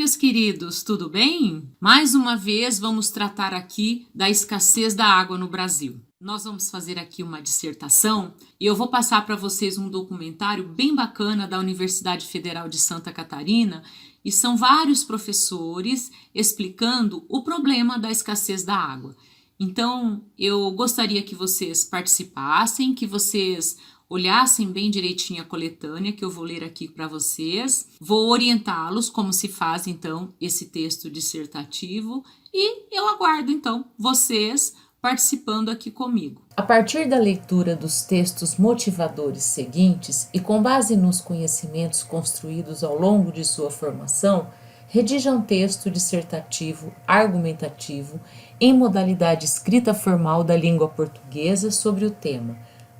meus queridos, tudo bem? Mais uma vez vamos tratar aqui da escassez da água no Brasil. Nós vamos fazer aqui uma dissertação e eu vou passar para vocês um documentário bem bacana da Universidade Federal de Santa Catarina e são vários professores explicando o problema da escassez da água. Então, eu gostaria que vocês participassem, que vocês olhassem bem direitinho a coletânea que eu vou ler aqui para vocês. Vou orientá-los como se faz, então, esse texto dissertativo e eu aguardo, então, vocês participando aqui comigo. A partir da leitura dos textos motivadores seguintes e com base nos conhecimentos construídos ao longo de sua formação, redija um texto dissertativo argumentativo em modalidade escrita formal da língua portuguesa sobre o tema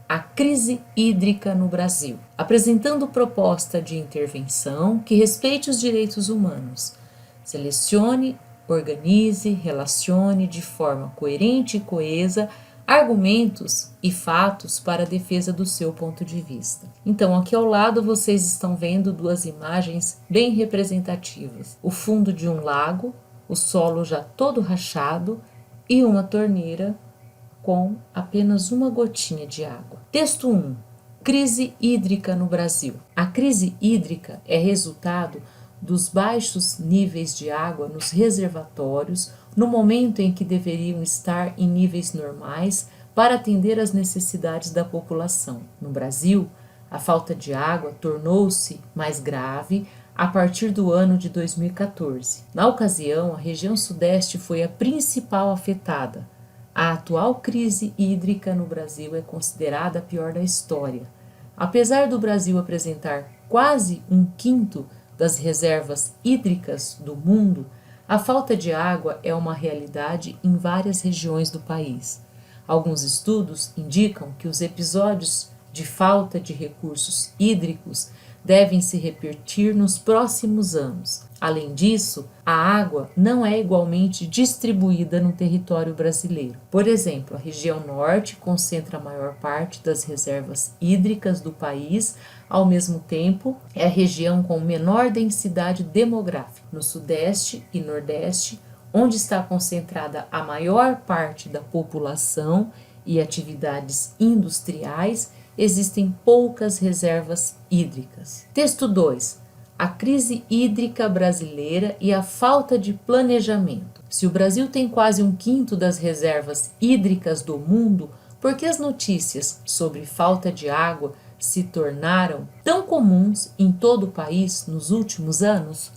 A crise hídrica no Brasil, apresentando proposta de intervenção que respeite os direitos humanos. Selecione, organize, relacione de forma coerente e coesa argumentos e fatos para a defesa do seu ponto de vista. Então, aqui ao lado vocês estão vendo duas imagens bem representativas. O fundo de um lago, o solo já todo rachado e uma torneira com apenas uma gotinha de água. Texto 1. Crise hídrica no Brasil. A crise hídrica é resultado dos baixos níveis de água nos reservatórios no momento em que deveriam estar em níveis normais para atender às necessidades da população. No Brasil, a falta de água tornou-se mais grave a partir do ano de 2014. Na ocasião, a região sudeste foi a principal afetada. A atual crise hídrica no Brasil é considerada a pior da história. Apesar do Brasil apresentar quase 1/5 das reservas hídricas do mundo, a falta de água é uma realidade em várias regiões do país. Alguns estudos indicam que os episódios de falta de recursos hídricos devem se repetir nos próximos anos. Além disso, a água não é igualmente distribuída no território brasileiro. Por exemplo, a região norte concentra a maior parte das reservas hídricas do país, ao mesmo tempo é a região com menor densidade demográfica. No sudeste e nordeste, onde está concentrada a maior parte da população e atividades industriais, existem poucas reservas hídricas. Texto 2. A crise hídrica brasileira e a falta de planejamento. Se o Brasil tem quase 1/5 das reservas hídricas do mundo, por que as notícias sobre falta de água se tornaram tão comuns em todo o país nos últimos anos?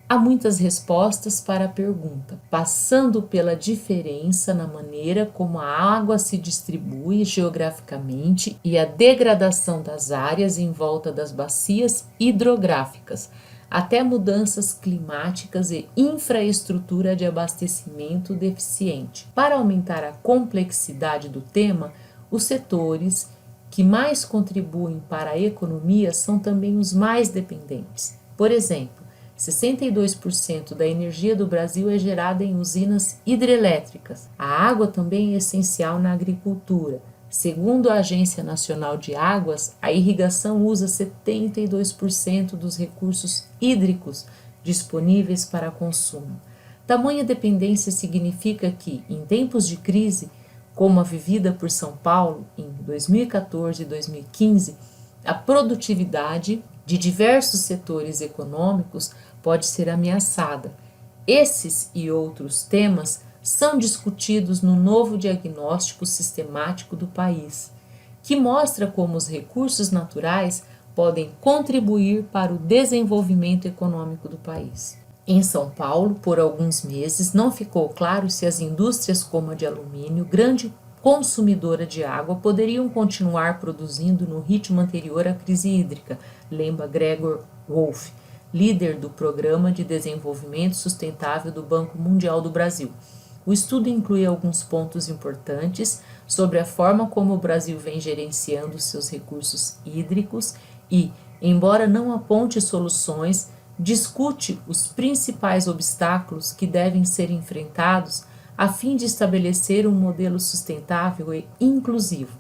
Há muitas respostas para a pergunta, passando pela diferença na maneira como a água se distribui geograficamente e a degradação das áreas em volta das bacias hidrográficas, até mudanças climáticas e infraestrutura de abastecimento deficiente. Para aumentar a complexidade do tema, os setores que mais contribuem para a economia são também os mais dependentes. Por exemplo, 62% da energia do Brasil é gerada em usinas hidrelétricas. A água também é essencial na agricultura. Segundo a Agência Nacional de Águas, a irrigação usa 72% dos recursos hídricos disponíveis para consumo. Tamanha dependência significa que, em tempos de crise, como a vivida por São Paulo em 2014 e 2015, a produtividade de diversos setores econômicos pode ser ameaçada. Esses e outros temas são discutidos no novo diagnóstico sistemático do país, que mostra como os recursos naturais podem contribuir para o desenvolvimento econômico do país. Em São Paulo, por alguns meses, não ficou claro se as indústrias como a de alumínio, grande consumidora de água, poderiam continuar produzindo no ritmo anterior à crise hídrica, lembra Gregor Wolf, líder do Programa de Desenvolvimento Sustentável do Banco Mundial do Brasil. O estudo inclui alguns pontos importantes sobre a forma como o Brasil vem gerenciando seus recursos hídricos e, embora não aponte soluções, discute os principais obstáculos que devem ser enfrentados a fim de estabelecer um modelo sustentável e inclusivo.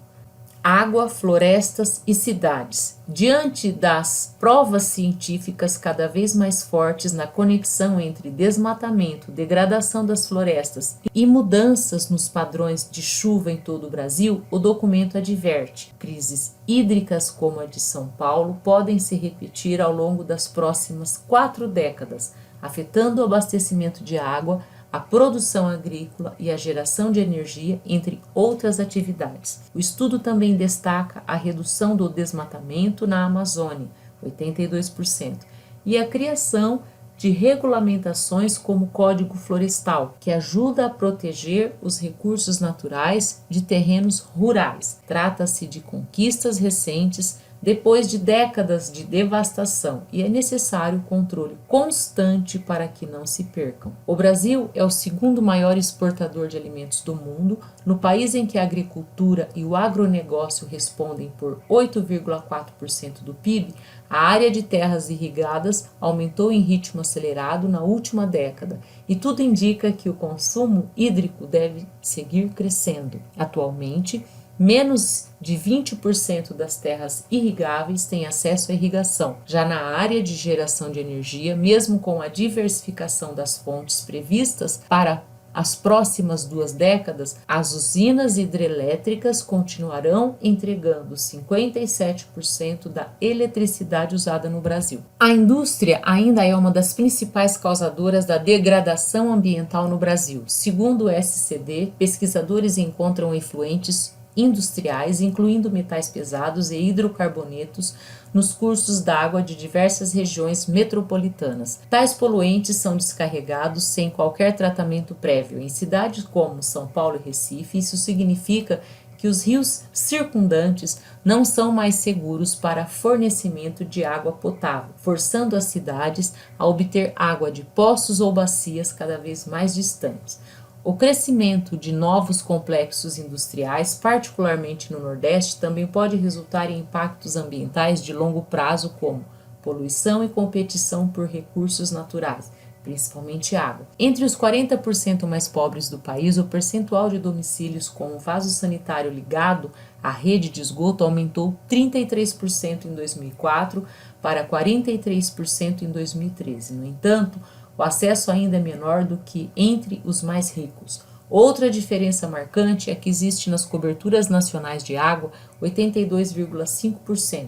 água, florestas e cidades. Diante das provas científicas cada vez mais fortes na conexão entre desmatamento, degradação das florestas e mudanças nos padrões de chuva em todo o Brasil, o documento adverte: crises hídricas como a de São Paulo podem se repetir ao longo das próximas 4 décadas, afetando o abastecimento de água, a produção agrícola e a geração de energia, entre outras atividades. O estudo também destaca a redução do desmatamento na Amazônia, 82%, e a criação de regulamentações como o Código Florestal, que ajuda a proteger os recursos naturais de terrenos rurais. Trata-se de conquistas recentes depois de décadas de devastação, e é necessário controle constante para que não se percam. O Brasil é o segundo maior exportador de alimentos do mundo. No país em que a agricultura e o agronegócio respondem por 8,4% do PIB, a área de terras irrigadas aumentou em ritmo acelerado na última década, e tudo indica que o consumo hídrico deve seguir crescendo. Atualmente, menos de 20% das terras irrigáveis têm acesso à irrigação. Já na área de geração de energia, mesmo com a diversificação das fontes previstas para as próximas 2 décadas, as usinas hidrelétricas continuarão entregando 57% da eletricidade usada no Brasil. A indústria ainda é uma das principais causadoras da degradação ambiental no Brasil. Segundo o SCD, pesquisadores encontram efluentes industriais, incluindo metais pesados e hidrocarbonetos, nos cursos d'água de diversas regiões metropolitanas. Tais poluentes são descarregados sem qualquer tratamento prévio. Em cidades como São Paulo e Recife, isso significa que os rios circundantes não são mais seguros para fornecimento de água potável, forçando as cidades a obter água de poços ou bacias cada vez mais distantes. O crescimento de novos complexos industriais, particularmente no Nordeste, também pode resultar em impactos ambientais de longo prazo, como poluição e competição por recursos naturais, principalmente água. Entre os 40% mais pobres do país, o percentual de domicílios com vaso sanitário ligado à rede de esgoto aumentou 33% em 2004 para 43% em 2013. No entanto, o acesso ainda é menor do que entre os mais ricos. Outra diferença marcante é que existe nas coberturas nacionais de água 82,5%,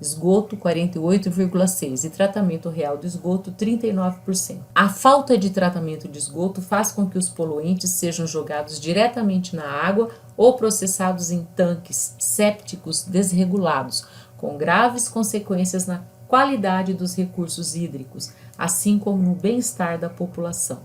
esgoto 48,6% e tratamento real do esgoto 39%. A falta de tratamento de esgoto faz com que os poluentes sejam jogados diretamente na água ou processados em tanques sépticos desregulados, com graves consequências na qualidade dos recursos hídricos, assim como no bem-estar da população.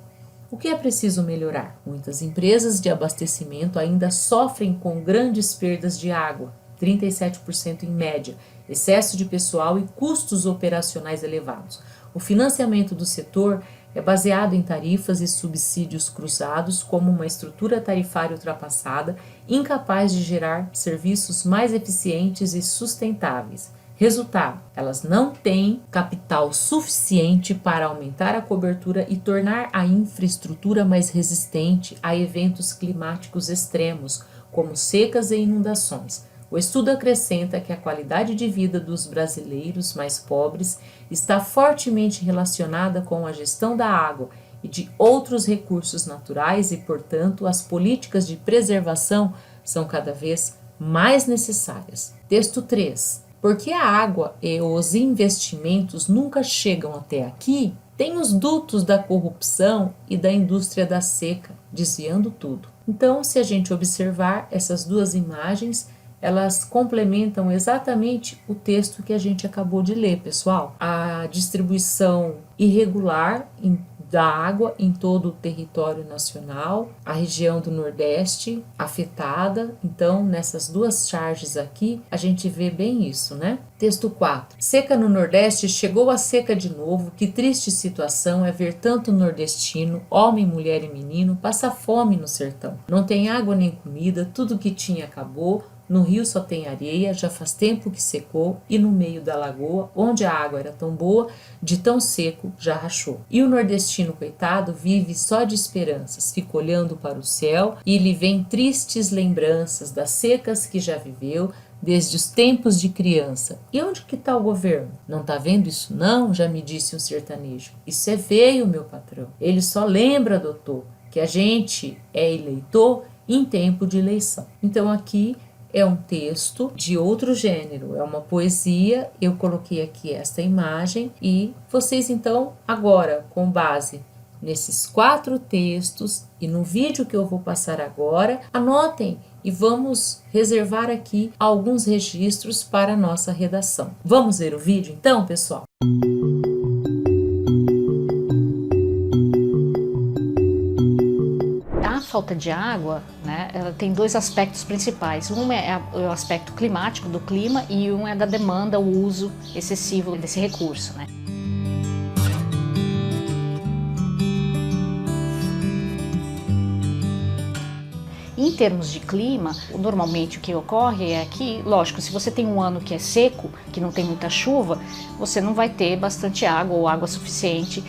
O que é preciso melhorar? Muitas empresas de abastecimento ainda sofrem com grandes perdas de água, 37% em média, excesso de pessoal e custos operacionais elevados. O financiamento do setor é baseado em tarifas e subsídios cruzados, como uma estrutura tarifária ultrapassada, incapaz de gerar serviços mais eficientes e sustentáveis. Resultado: elas não têm capital suficiente para aumentar a cobertura e tornar a infraestrutura mais resistente a eventos climáticos extremos, como secas e inundações. O estudo acrescenta que a qualidade de vida dos brasileiros mais pobres está fortemente relacionada com a gestão da água e de outros recursos naturais e, portanto, as políticas de preservação são cada vez mais necessárias. Texto 3. Por que a água e os investimentos nunca chegam até aqui? Tem os dutos da corrupção e da indústria da seca, desviando tudo. Então, se a gente observar essas duas imagens, elas complementam exatamente o texto que a gente acabou de ler, pessoal. A distribuição irregular da água em todo o território nacional, a região do Nordeste afetada. Então, nessas duas charges aqui, a gente vê bem isso, né? Texto 4. Seca no Nordeste, chegou a seca de novo. Que triste situação é ver tanto nordestino, homem, mulher e menino, passar fome no sertão. Não tem água nem comida, tudo que tinha acabou. No rio só tem areia, já faz tempo que secou, e no meio da lagoa, onde a água era tão boa, de tão seco, já rachou. E o nordestino, coitado, vive só de esperanças, fica olhando para o céu e lhe vem tristes lembranças das secas que já viveu, desde os tempos de criança. E onde que está o governo? Não está vendo isso não? Já me disse um sertanejo. Isso é veio, meu patrão. Ele só lembra, doutor, que a gente é eleitor em tempo de eleição. Então aqui é um texto de outro gênero, é uma poesia. Eu coloquei aqui esta imagem e vocês então agora, com base nesses 4 textos e no vídeo que eu vou passar agora, anotem e vamos reservar aqui alguns registros para a nossa redação. Vamos ver o vídeo então, pessoal? A falta de água, né, ela tem 2 aspectos principais. Um é o aspecto climático, do clima, e um é da demanda, o uso excessivo desse recurso, né? Em termos de clima, normalmente o que ocorre é que, lógico, se você tem um ano que é seco, que não tem muita chuva, você não vai ter bastante água ou água suficiente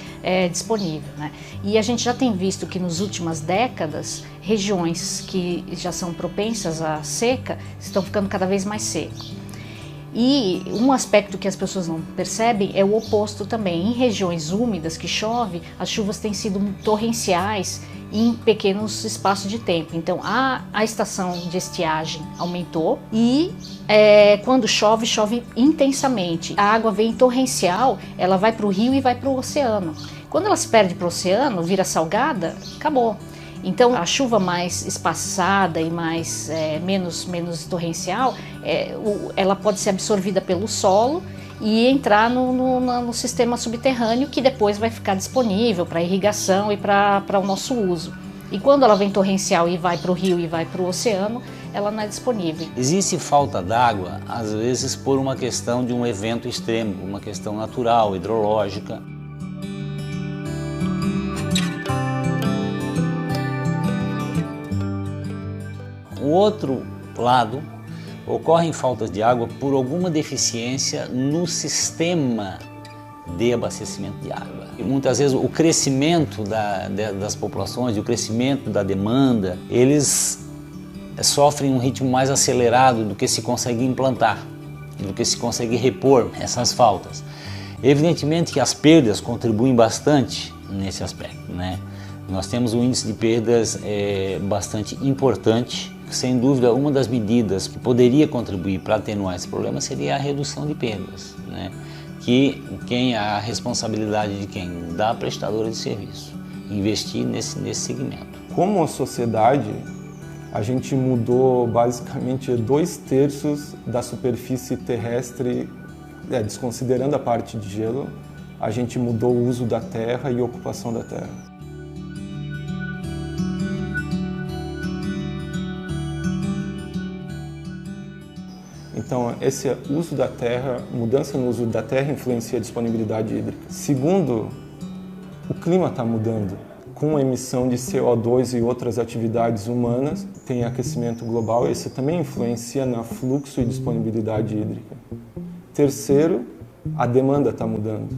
disponível, né? E a gente já tem visto que nas últimas décadas, regiões que já são propensas à seca estão ficando cada vez mais secas. E um aspecto que as pessoas não percebem é o oposto também. Em regiões úmidas que chove, as chuvas têm sido torrenciais em pequenos espaços de tempo. Então a estação de estiagem aumentou e quando chove, chove intensamente. A água vem torrencial, ela vai para o rio e vai para o oceano. Quando ela se perde para o oceano, vira salgada, acabou. Então a chuva mais espaçada e mais menos torrencial, ela pode ser absorvida pelo solo e entrar no sistema subterrâneo, que depois vai ficar disponível para irrigação e para o nosso uso. E quando ela vem torrencial e vai para o rio e vai para o oceano, ela não é disponível. Existe falta d'água, às vezes, por uma questão de um evento extremo, uma questão natural, hidrológica. O outro lado, ocorrem faltas de água por alguma deficiência no sistema de abastecimento de água. E muitas vezes o crescimento das populações, o crescimento da demanda, eles sofrem um ritmo mais acelerado do que se consegue implantar, do que se consegue repor essas faltas. Evidentemente que as perdas contribuem bastante nesse aspecto, né? Nós temos um índice de perdas bastante importante. Sem dúvida, uma das medidas que poderia contribuir para atenuar esse problema seria a redução de perdas, né? A responsabilidade de quem? Da prestadora de serviço, investir nesse segmento. Como a sociedade, a gente mudou basicamente 2/3 da superfície terrestre, desconsiderando a parte de gelo, a gente mudou o uso da terra e a ocupação da terra. Então, esse uso da terra, mudança no uso da terra influencia a disponibilidade hídrica. Segundo, o clima está mudando. Com a emissão de CO2 e outras atividades humanas, tem aquecimento global, esse também influencia no fluxo e disponibilidade hídrica. Terceiro, a demanda está mudando.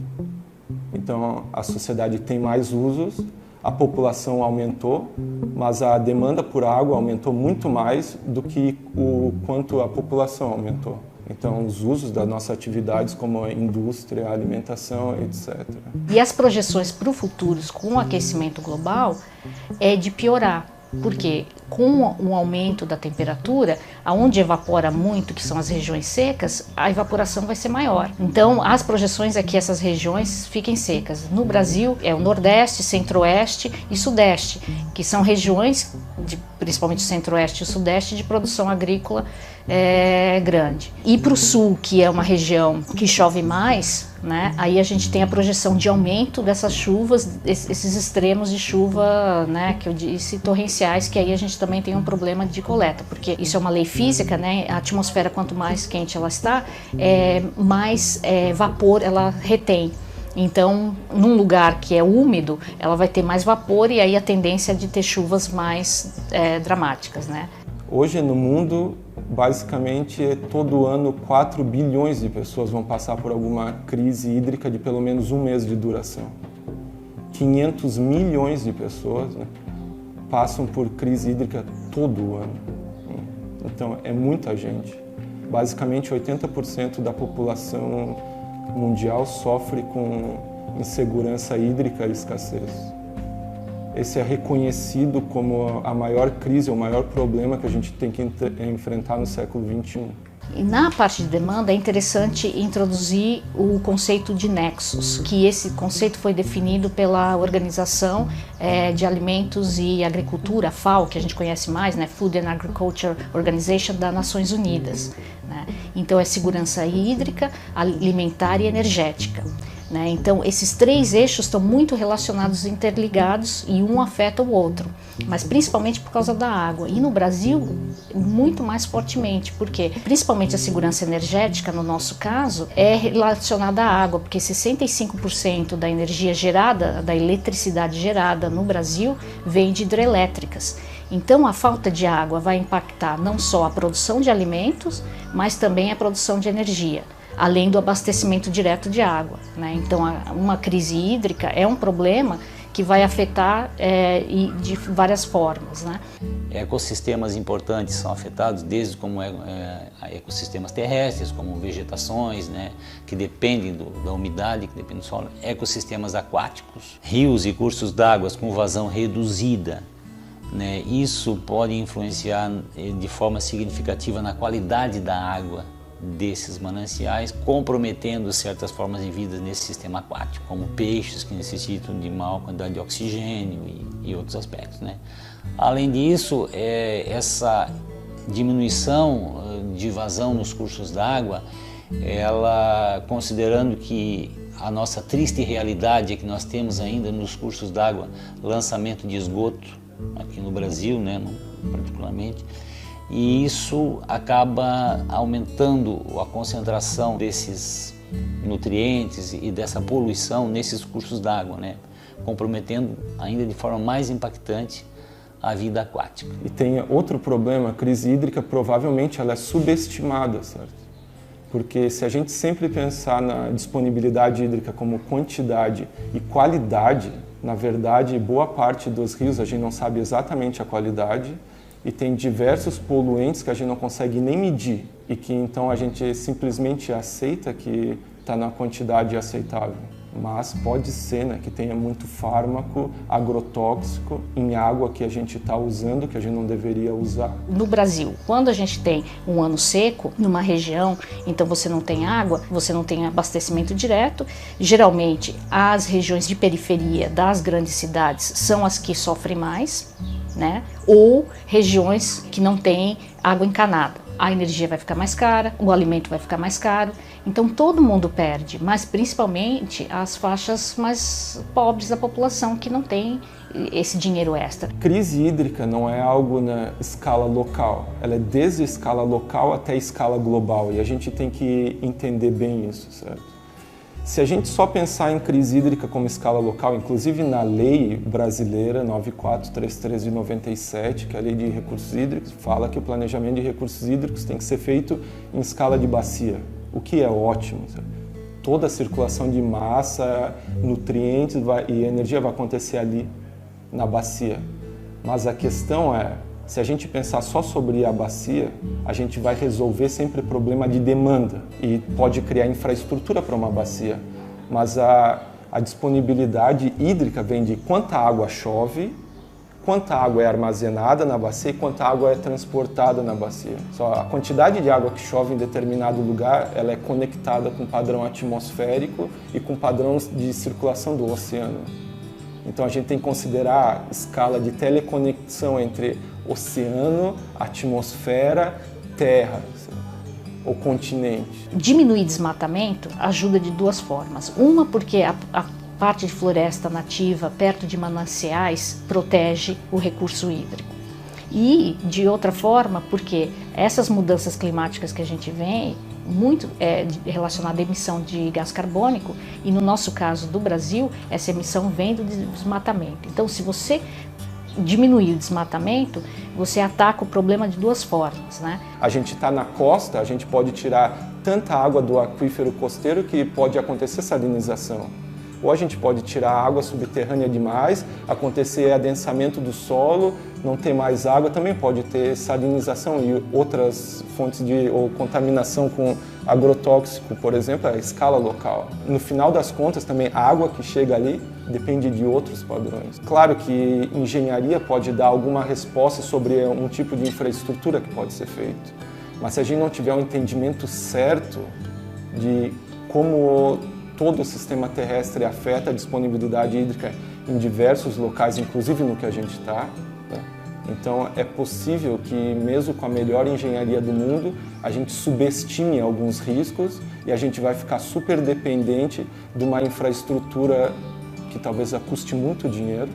Então, a sociedade tem mais usos, a população aumentou, mas a demanda por água aumentou muito mais do que o quanto a população aumentou. Então, os usos das nossas atividades, como a indústria, a alimentação, etc. E as projeções para o futuro com o aquecimento global é de piorar. Porque com o aumento da temperatura, aonde evapora muito, que são as regiões secas, a evaporação vai ser maior. Então, as projeções é que essas regiões fiquem secas. No Brasil, é o Nordeste, Centro-Oeste e Sudeste, que são regiões, principalmente o Centro-Oeste e o Sudeste, de produção agrícola grande. E para o Sul, que é uma região que chove mais, né, aí a gente tem a projeção de aumento dessas chuvas, esses extremos de chuva, né, que eu disse, torrenciais, que aí a gente também tem um problema de coleta, porque isso é uma lei física, né, a atmosfera quanto mais quente ela está, mais vapor ela retém. Então, num lugar que é úmido, ela vai ter mais vapor e aí a tendência é de ter chuvas mais dramáticas, né? Hoje no mundo Basicamente, todo ano 4 bilhões de pessoas vão passar por alguma crise hídrica de pelo menos um mês de duração. 500 milhões de pessoas, né, passam por crise hídrica todo ano. Então, é muita gente. Basicamente, 80% da população mundial sofre com insegurança hídrica e escassez. Esse é reconhecido como a maior crise, o maior problema que a gente tem que enfrentar no século XXI. E na parte de demanda é interessante introduzir o conceito de nexus, que esse conceito foi definido pela Organização de Alimentos e Agricultura, FAO, que a gente conhece mais, né? Food and Agriculture Organization das Nações Unidas, né? Então é segurança hídrica, alimentar e energética. Então, esses três eixos estão muito relacionados, interligados, e um afeta o outro, mas principalmente por causa da água. E no Brasil, muito mais fortemente, porque principalmente a segurança energética, no nosso caso, é relacionada à água, porque 65% da energia gerada, da eletricidade gerada no Brasil, vem de hidrelétricas. Então, a falta de água vai impactar não só a produção de alimentos, mas também a produção de energia, além do abastecimento direto de água, né? Então, uma crise hídrica é um problema que vai afetar de várias formas, né? Ecossistemas importantes são afetados, desde como ecossistemas terrestres, como vegetações, né, que dependem da umidade, que dependem do solo, ecossistemas aquáticos, rios e cursos d'água com vazão reduzida, né? Isso pode influenciar de forma significativa na qualidade da água desses mananciais, comprometendo certas formas de vida nesse sistema aquático, como peixes que necessitam de maior quantidade de oxigênio e outros aspectos, né? Além disso, essa diminuição de vazão nos cursos d'água, ela, considerando que a nossa triste realidade é que nós temos ainda nos cursos d'água lançamento de esgoto, aqui no Brasil, né, particularmente, e isso acaba aumentando a concentração desses nutrientes e dessa poluição nesses cursos d'água, né? Comprometendo ainda de forma mais impactante a vida aquática. E tem outro problema, a crise hídrica provavelmente ela é subestimada, certo? Porque se a gente sempre pensar na disponibilidade hídrica como quantidade e qualidade, na verdade, boa parte dos rios a gente não sabe exatamente a qualidade, e tem diversos poluentes que a gente não consegue nem medir e que então a gente simplesmente aceita que está na quantidade aceitável. Mas pode ser, né, que tenha muito fármaco agrotóxico em água que a gente está usando, que a gente não deveria usar. No Brasil, quando a gente tem um ano seco numa região, então você não tem água, você não tem abastecimento direto. Geralmente, as regiões de periferia das grandes cidades são as que sofrem mais, né? Ou regiões que não têm água encanada. A energia vai ficar mais cara, o alimento vai ficar mais caro, então todo mundo perde, mas principalmente as faixas mais pobres da população que não tem esse dinheiro extra. Crise hídrica não é algo na escala local, ela é desde a escala local até a escala global e a gente tem que entender bem isso, certo? Se a gente só pensar em crise hídrica como escala local, inclusive na lei brasileira 9433 de 97, que é a lei de recursos hídricos, fala que o planejamento de recursos hídricos tem que ser feito em escala de bacia, o que é ótimo. Toda a circulação de massa, nutrientes e energia vai acontecer ali, na bacia. Mas a questão é, se a gente pensar só sobre a bacia, a gente vai resolver sempre o problema de demanda e pode criar infraestrutura para uma bacia. Mas a disponibilidade hídrica vem de quanta água chove, quanta água é armazenada na bacia e quanta água é transportada na bacia. Só a quantidade de água que chove em determinado lugar, ela é conectada com o padrão atmosférico e com padrões de circulação do oceano. Então a gente tem que considerar a escala de teleconexão entre oceano, atmosfera, terra ou continente. Diminuir desmatamento ajuda de duas formas. Uma, porque a parte de floresta nativa perto de mananciais protege o recurso hídrico. E de outra forma, porque essas mudanças climáticas que a gente vê, muito relacionada à emissão de gás carbônico, e no nosso caso do Brasil, essa emissão vem do desmatamento. Então, se você diminuir o desmatamento, você ataca o problema de duas formas, né? A gente está na costa, a gente pode tirar tanta água do aquífero costeiro que pode acontecer salinização. Ou a gente pode tirar água subterrânea demais, acontecer adensamento do solo, não ter mais água, também pode ter salinização e outras fontes ou contaminação com agrotóxico, por exemplo, a escala local. No final das contas, também a água que chega ali depende de outros padrões. Claro que engenharia pode dar alguma resposta sobre um tipo de infraestrutura que pode ser feito, mas se a gente não tiver um entendimento certo de como todo o sistema terrestre afeta a disponibilidade hídrica em diversos locais, inclusive no que a gente está, né? Então é possível que mesmo com a melhor engenharia do mundo, a gente subestime alguns riscos e a gente vai ficar super dependente de uma infraestrutura que talvez custe muito dinheiro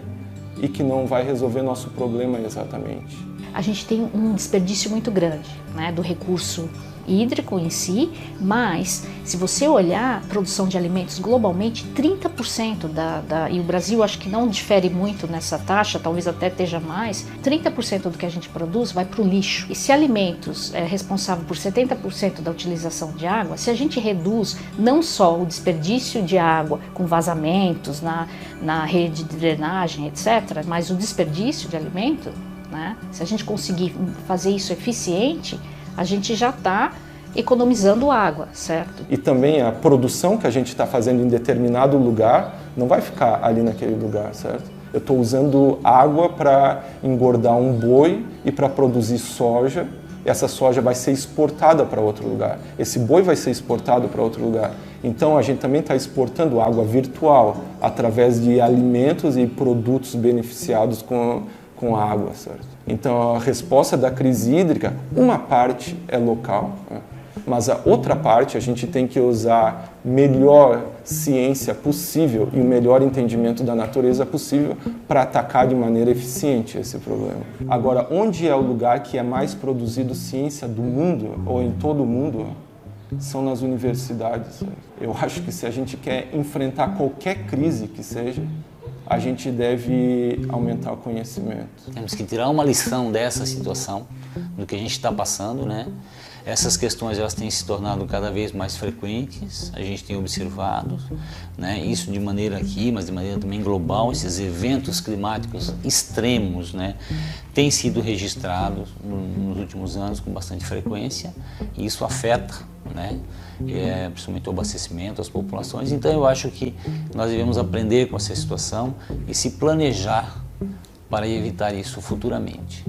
e que não vai resolver nosso problema exatamente. A gente tem um desperdício muito grande, né, do recurso hídrico em si, mas se você olhar a produção de alimentos globalmente, 30% e o Brasil acho que não difere muito nessa taxa, talvez até esteja mais, 30% do que a gente produz vai para o lixo. E se alimentos é responsável por 70% da utilização de água, se a gente reduz não só o desperdício de água com vazamentos na rede de drenagem, etc., mas o desperdício de alimento, né? Se a gente conseguir fazer isso eficiente, a gente já está economizando água, certo? E também a produção que a gente está fazendo em determinado lugar não vai ficar ali naquele lugar, certo? Eu estou usando água para engordar um boi e para produzir soja. Essa soja vai ser exportada para outro lugar. Esse boi vai ser exportado para outro lugar. Então a gente também está exportando água virtual através de alimentos e produtos beneficiados com a água, certo? Então a resposta da crise hídrica, uma parte é local, né? Mas a outra parte a gente tem que usar melhor ciência possível e o melhor entendimento da natureza possível para atacar de maneira eficiente esse problema. Agora, onde é o lugar que é mais produzido ciência do mundo ou em todo o mundo? São nas universidades. Eu acho que se a gente quer enfrentar qualquer crise que seja, a gente deve aumentar o conhecimento. Temos que tirar uma lição dessa situação, do que a gente está passando, né? Essas questões elas têm se tornado cada vez mais frequentes, a gente tem observado, né? Isso de maneira aqui, mas de maneira também global, esses eventos climáticos extremos, né? Têm sido registrados nos últimos anos com bastante frequência e isso afeta, né? Principalmente o abastecimento das populações. Então eu acho que nós devemos aprender com essa situação e se planejar para evitar isso futuramente.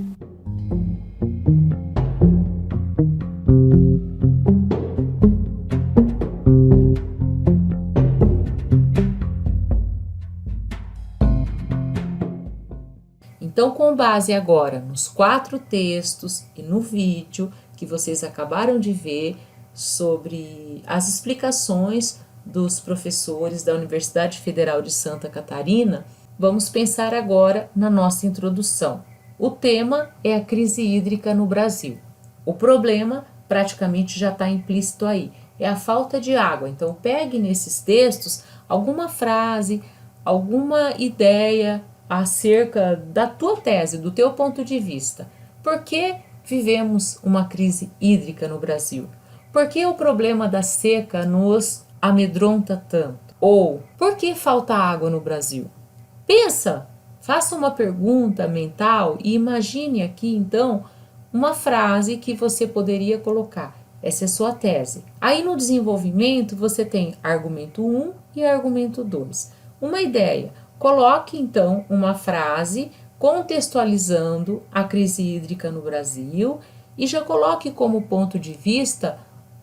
Então, com base agora nos 4 textos e no vídeo que vocês acabaram de ver sobre as explicações dos professores da Universidade Federal de Santa Catarina, vamos pensar agora na nossa introdução. O tema é a crise hídrica no Brasil. O problema praticamente já está implícito aí, é a falta de água. Então, pegue nesses textos alguma frase, alguma ideia acerca da tua tese, do teu ponto de vista. Por que vivemos uma crise hídrica no Brasil? Por que o problema da seca nos amedronta tanto? Ou por que falta água no Brasil? Pensa, faça uma pergunta mental e imagine aqui então uma frase que você poderia colocar. Essa é a sua tese. Aí no desenvolvimento você tem argumento 1 e argumento 2. Uma ideia. Coloque então uma frase contextualizando a crise hídrica no Brasil e já coloque como ponto de vista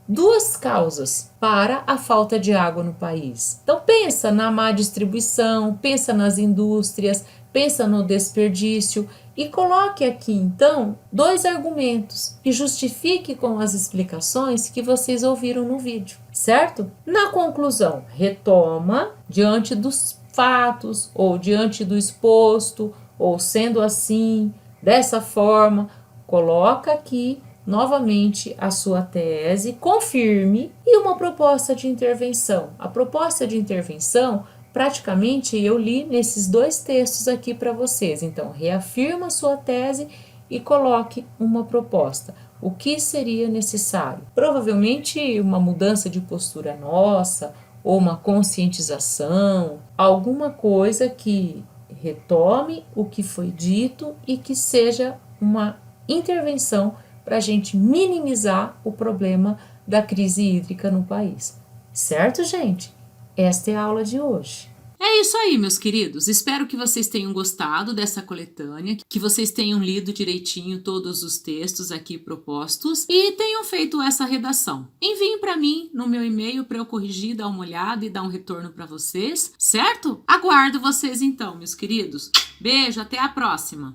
2 causas para a falta de água no país. Então pensa na má distribuição, pensa nas indústrias, pensa no desperdício e coloque aqui então 2 argumentos e justifique com as explicações que vocês ouviram no vídeo, certo? Na conclusão, retoma diante dos fatos ou diante do exposto, ou sendo assim, dessa forma, coloca aqui novamente a sua tese, confirme e uma proposta de intervenção. A proposta de intervenção praticamente eu li nesses 2 textos aqui para vocês. Então, reafirma a sua tese e coloque uma proposta. O que seria necessário? Provavelmente uma mudança de postura nossa, ou uma conscientização, alguma coisa que retome o que foi dito e que seja uma intervenção para a gente minimizar o problema da crise hídrica no país. Certo, gente? Esta é a aula de hoje. É isso aí, meus queridos. Espero que vocês tenham gostado dessa coletânea, que vocês tenham lido direitinho todos os textos aqui propostos e tenham feito essa redação. Enviem para mim no meu e-mail para eu corrigir, dar uma olhada e dar um retorno para vocês, certo? Aguardo vocês então, meus queridos. Beijo, até a próxima!